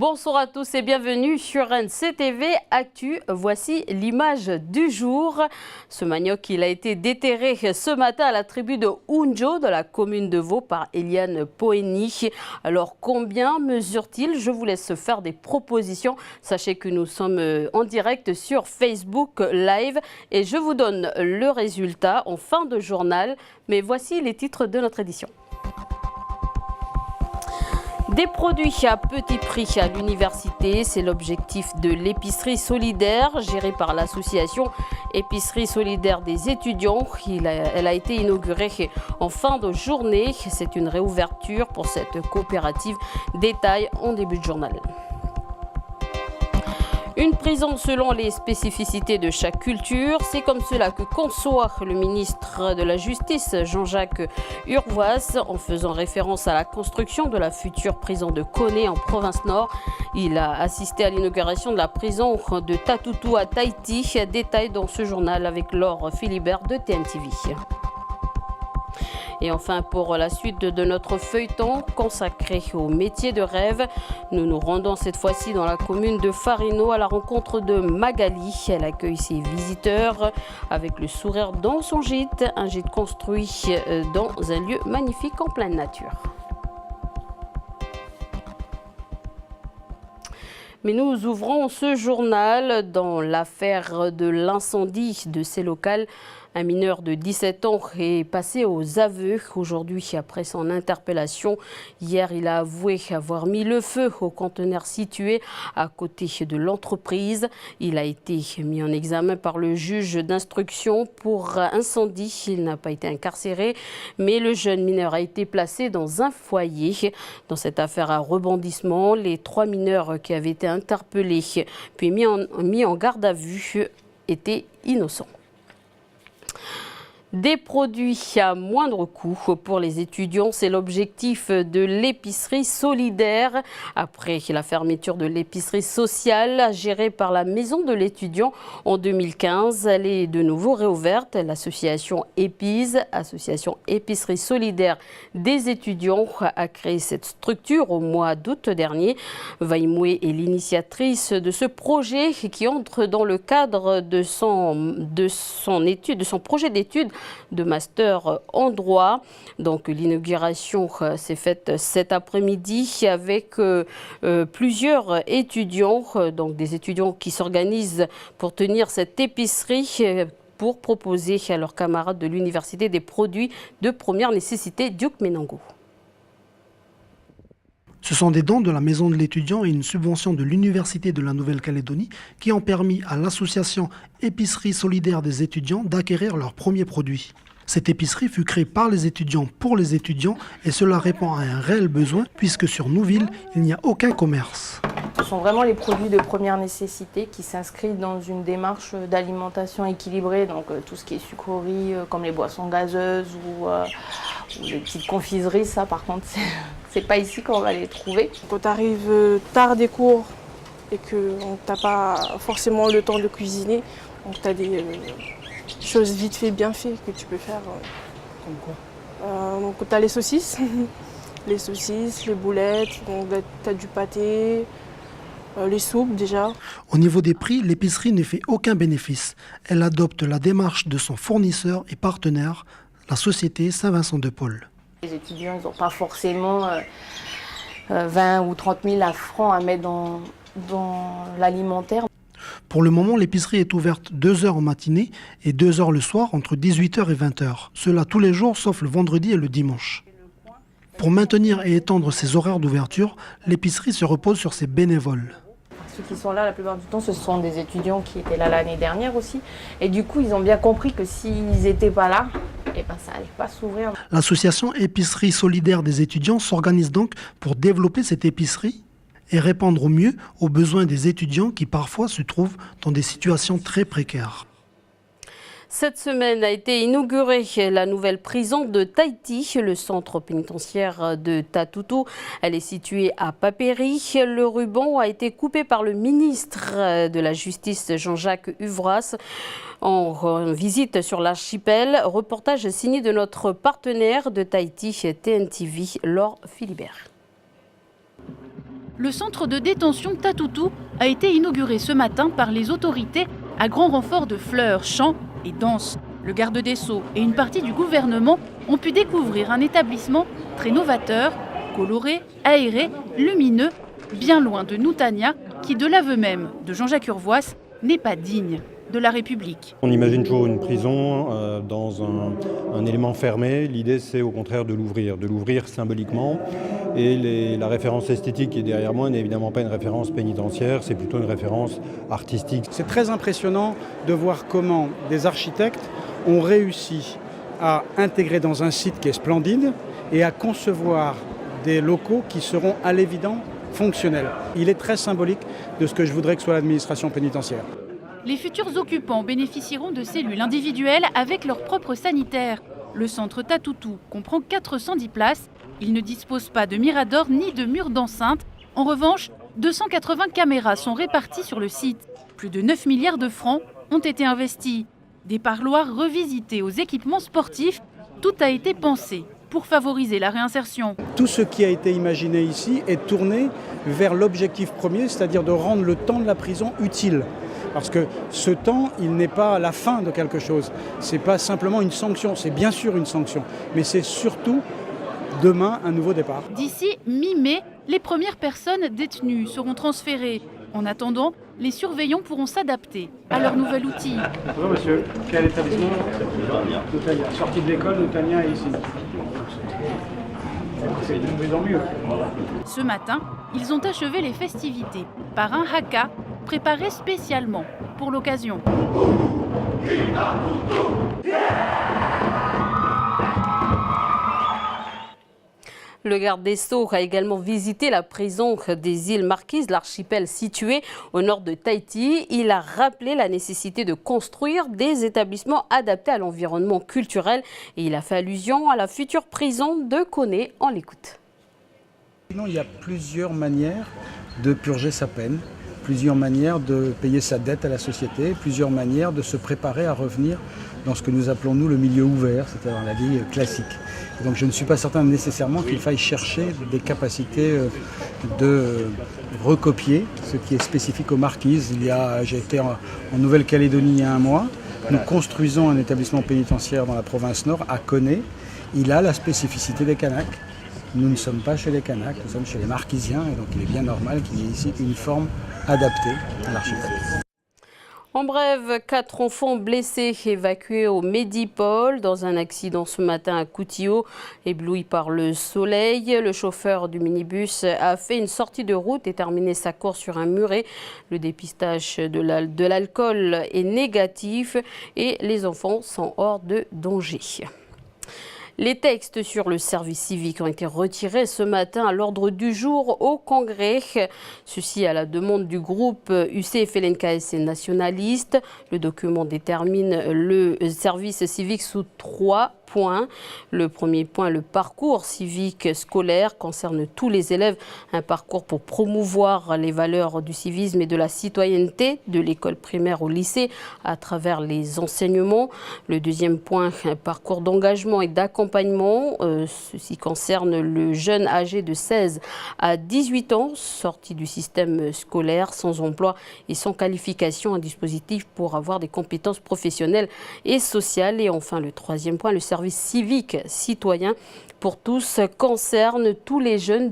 Bonsoir à tous et bienvenue sur NCTV Actu. Voici l'image du jour. Ce manioc, il a été déterré ce matin à la tribu de Oundjo de la commune de Vaud par Eliane Poeni. Alors combien mesure-t-il? Je vous laisse faire des propositions. Sachez que nous sommes en direct sur Facebook Live et je vous donne le résultat en fin de journal. Mais voici les titres de notre édition. Des produits à petit prix à l'université, c'est l'objectif de l'épicerie solidaire gérée par l'association Épicerie solidaire des étudiants. Elle a été inaugurée en fin de journée. C'est une réouverture pour cette coopérative. Détail en début de journal. Une prison selon les spécificités de chaque culture, c'est comme cela que conçoit le ministre de la Justice, Jean-Jacques Urvoas, en faisant référence à la construction de la future prison de Koné en province Nord. Il a assisté à l'inauguration de la prison de Tatoutou à Tahiti. Détail dans ce journal avec Laure Philibert de TNTV. Et enfin, pour la suite de notre feuilleton consacré au métier de rêve, nous nous rendons cette fois-ci dans la commune de Farino à la rencontre de Magali. Elle accueille ses visiteurs avec le sourire dans son gîte, un gîte construit dans un lieu magnifique en pleine nature. Mais nous ouvrons ce journal dans l'affaire de l'incendie de ces locales. Un mineur de 17 ans est passé aux aveux aujourd'hui après son interpellation. Hier, il a avoué avoir mis le feu au conteneur situé à côté de l'entreprise. Il a été mis en examen par le juge d'instruction pour incendie. Il n'a pas été incarcéré, mais le jeune mineur a été placé dans un foyer. Dans cette affaire à rebondissement, les 3 mineurs qui avaient été interpellés puis mis en garde à vue étaient innocents. Des produits à moindre coût pour les étudiants, c'est l'objectif de l'épicerie solidaire. Après la fermeture de l'épicerie sociale gérée par la Maison de l'étudiant en 2015, elle est de nouveau réouverte. L'association EPIS, Association Épicerie solidaire des étudiants, a créé cette structure au mois d'août dernier. Vaimoué est l'initiatrice de ce projet qui entre dans le cadre de son projet d'études de master en droit. Donc l'inauguration s'est faite cet après-midi avec plusieurs étudiants, donc des étudiants qui s'organisent pour tenir cette épicerie pour proposer à leurs camarades de l'université des produits de première nécessité. Duke Menango. Ce sont des dons de la Maison de l'étudiant et une subvention de l'Université de la Nouvelle-Calédonie qui ont permis à l'association Épicerie solidaire des étudiants d'acquérir leurs premiers produits. Cette épicerie fut créée par les étudiants pour les étudiants et cela répond à un réel besoin puisque sur Nouville, il n'y a aucun commerce. Ce sont vraiment les produits de première nécessité qui s'inscrivent dans une démarche d'alimentation équilibrée, donc tout ce qui est sucreries comme les boissons gazeuses ou les petites confiseries, ça par contre c'est pas ici qu'on va les trouver. Quand tu arrives tard des cours et que t'as pas forcément le temps de cuisiner, donc tu as des choses vite fait, bien fait que tu peux faire. Comme quoi donc tu as les saucisses, les boulettes, tu as du pâté, les soupes déjà. Au niveau des prix, l'épicerie ne fait aucun bénéfice. Elle adopte la démarche de son fournisseur et partenaire, la société Saint-Vincent-de-Paul. Les étudiants, ils n'ont pas forcément 20 ou 30 000 francs à mettre dans l'alimentaire. Pour le moment, l'épicerie est ouverte 2 heures en matinée et 2 heures le soir entre 18h et 20h. Cela tous les jours sauf le vendredi et le dimanche. Pour maintenir et étendre ses horaires d'ouverture, l'épicerie se repose sur ses bénévoles. Ceux qui sont là la plupart du temps, ce sont des étudiants qui étaient là l'année dernière aussi. Et du coup, ils ont bien compris que s'ils n'étaient pas là, ça n'allait pas s'ouvrir. L'association Épicerie solidaire des étudiants s'organise donc pour développer cette épicerie et répondre au mieux aux besoins des étudiants qui parfois se trouvent dans des situations très précaires. Cette semaine a été inaugurée la nouvelle prison de Tahiti, le centre pénitentiaire de Tatoutou. Elle est située à Papéry. Le ruban a été coupé par le ministre de la Justice, Jean-Jacques Urvoas, en visite sur l'archipel. Reportage signé de notre partenaire de Tahiti, TNTV, Laure Philibert. le centre de détention Tatoutou a été inauguré ce matin par les autorités à grand renfort de fleurs, chants et danses. Le garde des Sceaux et une partie du gouvernement ont pu découvrir un établissement très novateur, coloré, aéré, lumineux, bien loin de Noutania, qui, de l'aveu même de Jean-Jacques Urvoas, n'est pas digne de la République. On imagine toujours une prison dans un élément fermé. L'idée, c'est au contraire de l'ouvrir symboliquement. Et la référence esthétique qui est derrière moi n'est évidemment pas une référence pénitentiaire, c'est plutôt une référence artistique. C'est très impressionnant de voir comment des architectes ont réussi à intégrer dans un site qui est splendide et à concevoir des locaux qui seront à l'évident fonctionnels. Il est très symbolique de ce que je voudrais que soit l'administration pénitentiaire. Les futurs occupants bénéficieront de cellules individuelles avec leurs propres sanitaires. Le centre Tatoutou comprend 410 places. Il ne dispose pas de mirador ni de murs d'enceinte. En revanche, 280 caméras sont réparties sur le site. Plus de 9 milliards de francs ont été investis. Des parloirs revisités aux équipements sportifs. Tout a été pensé pour favoriser la réinsertion. Tout ce qui a été imaginé ici est tourné vers l'objectif premier, c'est-à-dire de rendre le temps de la prison utile. Parce que ce temps, il n'est pas la fin de quelque chose. Ce n'est pas simplement une sanction, c'est bien sûr une sanction, mais c'est surtout demain un nouveau départ. D'ici mi-mai, les premières personnes détenues seront transférées. En attendant, les surveillants pourront s'adapter à leur nouvel outil. Bonjour monsieur, quel établissement? Noutania. Sortie de l'école, Noutania est ici. C'est de mieux en mieux. Ce matin, ils ont achevé les festivités par un haka préparé spécialement pour l'occasion. Le garde des Sceaux a également visité la prison des îles Marquises, l'archipel situé au nord de Tahiti. Il a rappelé la nécessité de construire des établissements adaptés à l'environnement culturel et il a fait allusion à la future prison de Koné. On l'écoute. Sinon, il y a plusieurs manières de purger sa peine, plusieurs manières de payer sa dette à la société, plusieurs manières de se préparer à revenir dans ce que nous appelons nous le milieu ouvert, c'est-à-dire dans la vie classique. Donc je ne suis pas certain nécessairement qu'il faille chercher des capacités de recopier ce qui est spécifique aux Marquises. J'ai été en Nouvelle-Calédonie il y a un mois. Nous construisons un établissement pénitentiaire dans la province nord, à Koné. Il a la spécificité des Kanaks. Nous ne sommes pas chez les Kanaks, nous sommes chez les Marquisiens et donc il est bien normal qu'il y ait ici une forme adaptée à l'archipel. En bref, 4 enfants blessés évacués au Médipôle dans un accident ce matin à Koutio. Ébloui par le soleil, le chauffeur du minibus a fait une sortie de route et terminé sa course sur un muret. Le dépistage de l'alcool est négatif et les enfants sont hors de danger. Les textes sur le service civique ont été retirés ce matin à l'ordre du jour au Congrès. Ceci à la demande du groupe UCFLNKS nationaliste. Le document détermine le service civique sous 3 points. Le premier point, le parcours civique scolaire, concerne tous les élèves. Un parcours pour promouvoir les valeurs du civisme et de la citoyenneté de l'école primaire au lycée à travers les enseignements. Le deuxième point, un parcours d'engagement et d'accompagnement. Ceci concerne le jeune âgé de 16 à 18 ans, sorti du système scolaire, sans emploi et sans qualification, un dispositif pour avoir des compétences professionnelles et sociales. Et enfin, le troisième point, le service civique citoyen pour tous concerne tous les jeunes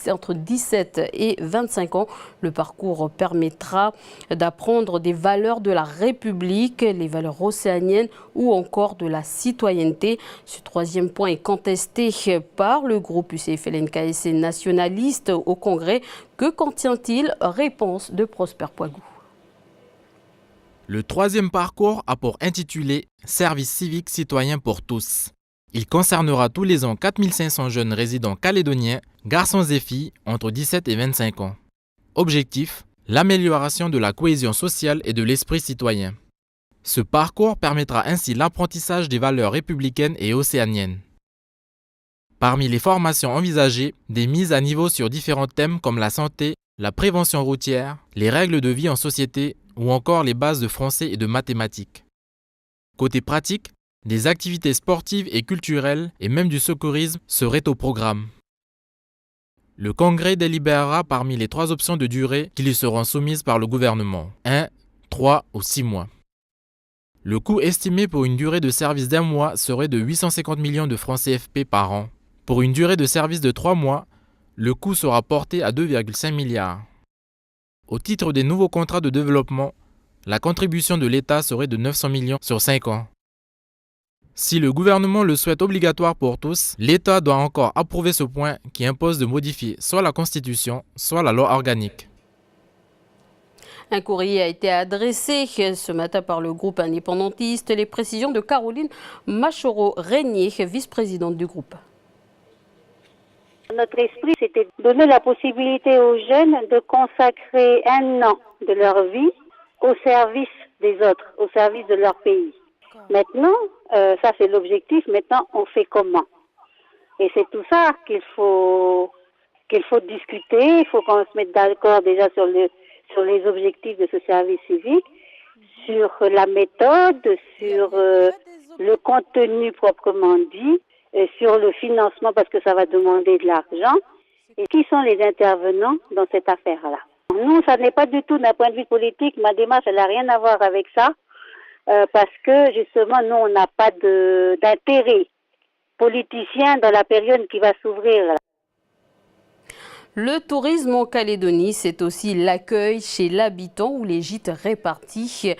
entre 17 et 25 ans. Le parcours permettra d'apprendre des valeurs de la République, les valeurs océaniennes ou encore de la citoyenneté. Ce troisième point est contesté par le groupe UCFLNKS nationaliste au Congrès. Que contient-il? Réponse de Prosper Poigou. Le troisième parcours a pour intitulé « Service civique citoyen pour tous ». Il concernera tous les ans 4500 jeunes résidents calédoniens, garçons et filles, entre 17 et 25 ans. Objectif, l'amélioration de la cohésion sociale et de l'esprit citoyen. Ce parcours permettra ainsi l'apprentissage des valeurs républicaines et océaniennes. Parmi les formations envisagées, des mises à niveau sur différents thèmes comme la santé, la prévention routière, les règles de vie en société ou encore les bases de français et de mathématiques. Côté pratique, des activités sportives et culturelles et même du secourisme seraient au programme. Le Congrès délibérera parmi les 3 options de durée qui lui seront soumises par le gouvernement, 1, 3 ou 6 mois. Le coût estimé pour une durée de service d'1 mois serait de 850 millions de francs CFP par an. Pour une durée de service de 3 mois, le coût sera porté à 2,5 milliards. Au titre des nouveaux contrats de développement, la contribution de l'État serait de 900 millions sur 5 ans. Si le gouvernement le souhaite obligatoire pour tous, l'État doit encore approuver ce point qui impose de modifier soit la Constitution, soit la loi organique. Un courrier a été adressé ce matin par le groupe indépendantiste. Les précisions de Caroline Machoro-Régnier, vice-présidente du groupe. Notre esprit, c'était de donner la possibilité aux jeunes de consacrer 1 an de leur vie au service des autres, au service de leur pays. Maintenant, ça c'est l'objectif, maintenant on fait comment? Et c'est tout ça qu'il faut discuter, il faut qu'on se mette d'accord déjà sur les objectifs de ce service civique, sur la méthode, sur le contenu proprement dit, et sur le financement parce que ça va demander de l'argent. Et qui sont les intervenants dans cette affaire-là? Nous, ça n'est pas du tout d'un point de vue politique, ma démarche, elle n'a rien à voir avec ça. Parce que justement, nous, on n'a pas d'intérêt politicien dans la période qui va s'ouvrir. Le tourisme en Calédonie, c'est aussi l'accueil chez l'habitant ou les gîtes répartis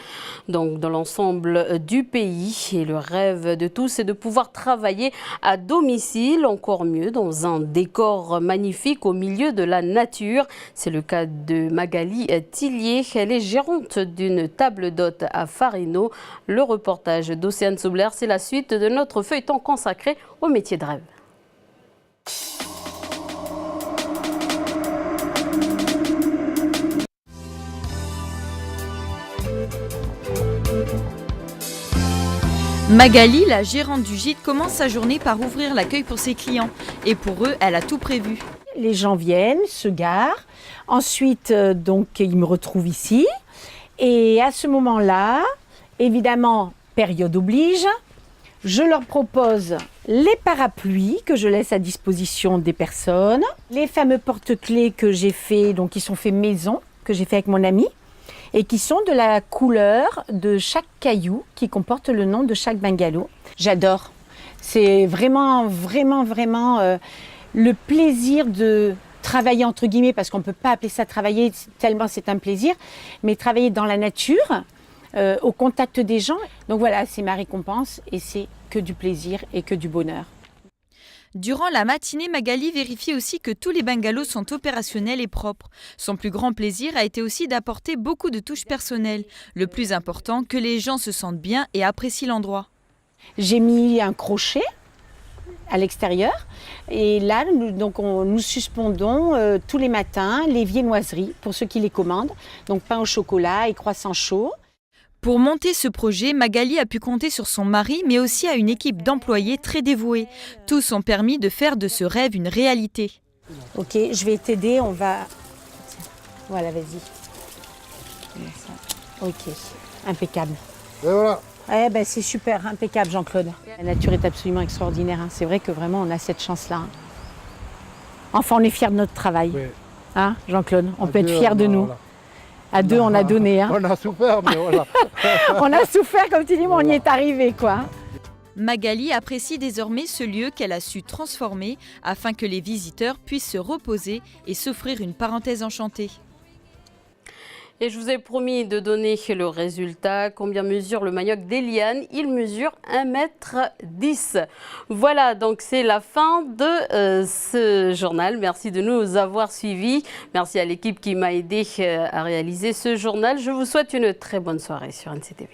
donc dans l'ensemble du pays. Et le rêve de tous, c'est de pouvoir travailler à domicile, encore mieux dans un décor magnifique au milieu de la nature. C'est le cas de Magali Tillier. Elle est gérante d'une table d'hôte à Farino. Le reportage d'Océane Sobler, c'est la suite de notre feuilleton consacré au métier de rêve. Magali, la gérante du gîte, commence sa journée par ouvrir l'accueil pour ses clients. Et pour eux, elle a tout prévu. Les gens viennent, se garent. Ensuite, donc, ils me retrouvent ici. Et à ce moment-là, évidemment, période oblige, je leur propose les parapluies que je laisse à disposition des personnes, les fameux porte-clés que j'ai fait, donc qui sont faits maison, que j'ai fait avec mon ami, et qui sont de la couleur de chaque caillou qui comporte le nom de chaque bungalow. J'adore. C'est vraiment le plaisir de travailler entre guillemets, parce qu'on ne peut pas appeler ça travailler tellement c'est un plaisir, mais travailler dans la nature, au contact des gens. Donc voilà, c'est ma récompense et c'est que du plaisir et que du bonheur. Durant la matinée, Magali vérifie aussi que tous les bungalows sont opérationnels et propres. Son plus grand plaisir a été aussi d'apporter beaucoup de touches personnelles. Le plus important, que les gens se sentent bien et apprécient l'endroit. J'ai mis un crochet à l'extérieur et là, nous suspendons tous les matins les viennoiseries pour ceux qui les commandent. Donc pain au chocolat et croissants chauds. Pour monter ce projet, Magali a pu compter sur son mari, mais aussi à une équipe d'employés très dévoués. Tous ont permis de faire de ce rêve une réalité. Ok, je vais t'aider, on va... Voilà, vas-y. Ok, impeccable. Et voilà. Eh ben, c'est super, impeccable Jean-Claude. La nature est absolument extraordinaire, hein. C'est vrai que vraiment on a cette chance-là. Hein. Enfin, on est fiers de notre travail. Oui. Hein, Jean-Claude, on peut être fiers de nous. Voilà. À deux, on a donné. Hein. On a souffert, mais voilà. On a souffert, comme tu dis, mais on y est arrivé, quoi. Magali apprécie désormais ce lieu qu'elle a su transformer afin que les visiteurs puissent se reposer et s'offrir une parenthèse enchantée. Et je vous ai promis de donner le résultat. Combien mesure le manioc d'Eliane? Il mesure 1,10 m. Voilà, donc c'est la fin de ce journal. Merci de nous avoir suivis. Merci à l'équipe qui m'a aidé à réaliser ce journal. Je vous souhaite une très bonne soirée sur NCTV.